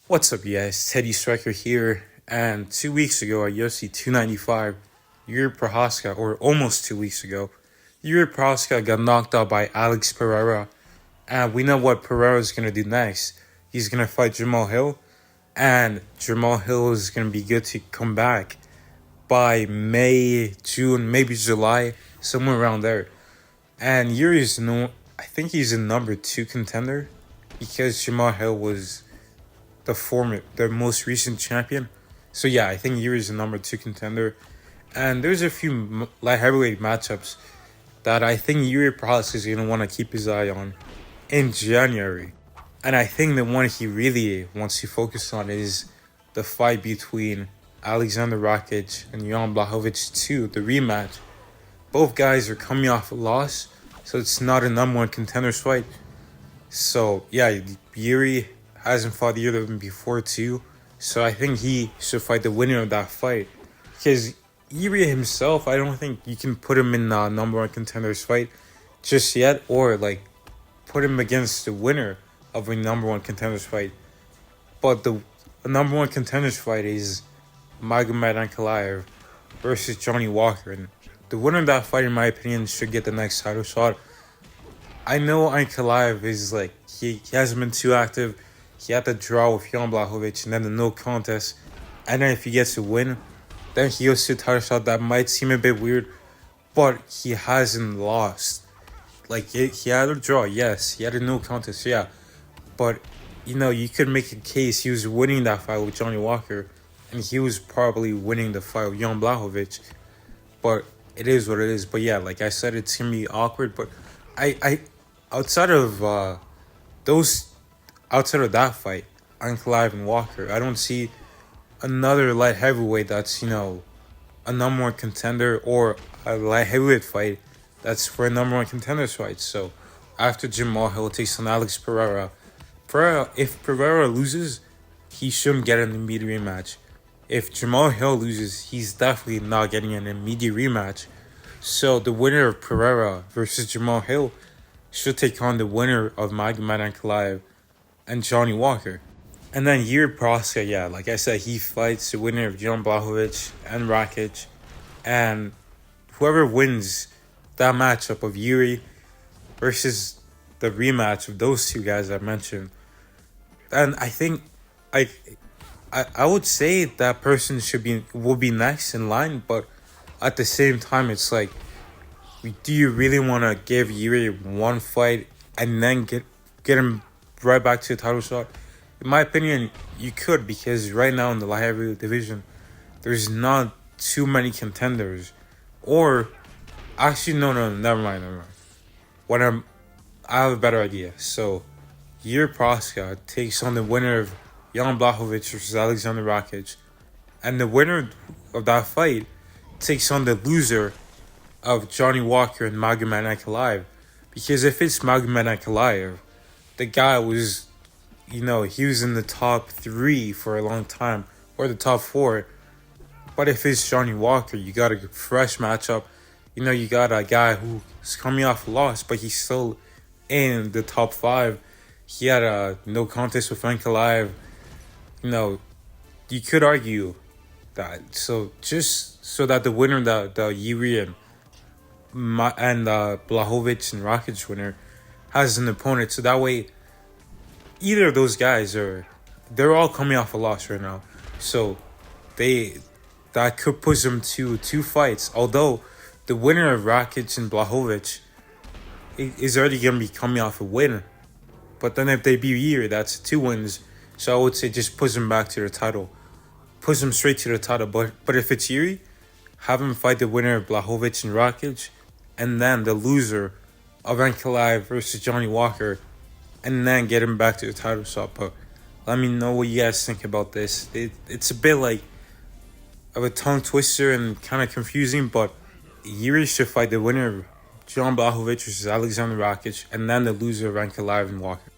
What's up, guys? Teddy Striker here. And 2 weeks ago at UFC 295, Jiri Prochazka, or almost 2 weeks ago, Jiri Prochazka got knocked out by Alex Pereira. And we know what Pereira is going to do next. He's going to fight Jamal Hill. And Jamal Hill is going to be good to come back by May, June, maybe July, somewhere around there. And Yuri's I think he's a number 2 contender because Jamal Hill was the most recent champion. So yeah, I think Yuri's a number 2 contender. And there's a few light heavyweight matchups that I think Jiri Prochazka is going to want to keep his eye on in January. And I think the one he really wants to focus on is the fight between Alexander Rakic and Jan Blachowicz 2, the rematch. Both guys are coming off a loss, so it's not a number 1 contenders fight. So yeah, Jiri hasn't fought either of them before too, so I think he should fight the winner of that fight. Because Jiri himself, I don't think you can put him in a number 1 contenders fight just yet, or like put him against the winner of a number 1 contenders fight. But the number 1 contenders fight is Magomed Ankalaev versus Johnny Walker, and the winner of that fight, in my opinion, should get the next title shot. I know Ankalaev is like he hasn't been too active. He had to draw with Jan Blachowicz and then the no contest. And then if he gets a win, then he goes to a title shot. That might seem a bit weird, but he hasn't lost. Like, he had a draw, yes. He had a no contest, yeah. But, you could make a case he was winning that fight with Johnny Walker, and he was probably winning the fight with Jan Blachowicz. But it is what it is. But yeah, like I said, it's going to be awkward. But I outside of that fight, Ankalaev and Walker, I don't see another light heavyweight that's, a number 1 contender, or a light heavyweight fight that's for a number 1 contenders fight. So after Jamal Hill takes on Alex Pereira, if Pereira loses, he shouldn't get an immediate rematch. If Jamal Hill loses, he's definitely not getting an immediate rematch. So the winner of Pereira versus Jamal Hill should take on the winner of Magomed Ankalaev and Johnny Walker. And then Jiri Prochazka, yeah, like I said, he fights the winner of Jan Blachowicz and Rakic. And whoever wins that matchup of Jiri versus the rematch of those two guys I mentioned, and I think I would say that person will be next in line, but at the same time, it's like, do you really want to give Jiri one fight and then get him right back to the title shot? In my opinion, you could, because right now in the light heavyweight division, there's not too many contenders. Or, actually, no, never mind. I have a better idea. So, Jiri Prochazka takes on the winner of Jan Blachowicz versus Alexander Rakic, and the winner of that fight takes on the loser of Johnny Walker and Magomed Ankalaev. Because if it's Magomed Ankalaev, the guy was, he was in the top 3 for a long time, or the top 4. But if it's Johnny Walker, you got a fresh matchup. You got a guy who's coming off a loss, but he's still in the top 5. He had a no contest with Ankalaev. You could argue that. So just so that the winner, the Jiri and Blachowicz and Rakic winner, has an opponent. So that way, either of those guys they're all coming off a loss right now. So that could push them to 2 fights. Although the winner of Rakic and Blachowicz is already going to be coming off a win. But then if they beat Jiri, that's 2 wins. So I would say just push them back to the title. Push them straight to the title. But if it's Jiri, have him fight the winner of Blachowicz and Rakic, and then the loser of Ankalaev versus Johnny Walker, and then get him back to the title shot. But let me know what you guys think about this. It's a bit like of a tongue twister and kind of confusing, but Jiri should fight the winner of Jan Blachowicz versus Alexander Rakic, and then the loser of Ankalaev and Walker.